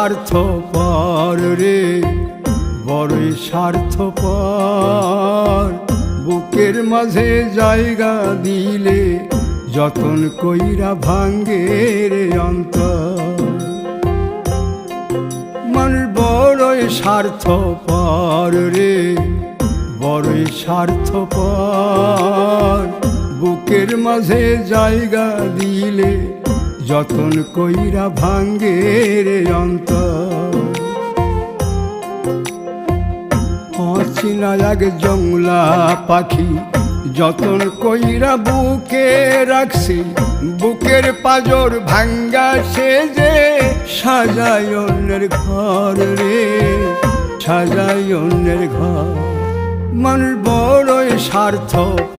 স্বার্থপর রে, বড়ই স্বার্থপর। বুকের মাঝে জায়গা দিলে যতন কইরা ভাঙ্গে রে অন্তর। মানুষ বড়ই স্বার্থপর রে, বড়ই স্বার্থপর। বুকের মাঝে জায়গা দিলে যতন কইরা ভাঙ্গে রে অন্তর। অচিনা এক জংলা পাখি যতন কইরা বুকে রাখছি, বুকের পাজর ভাঙ্গা সে যে সাজায় অন্যের ঘর রে, সাজায় অন্যের ঘর। মানুষ বড়ই স্বার্থ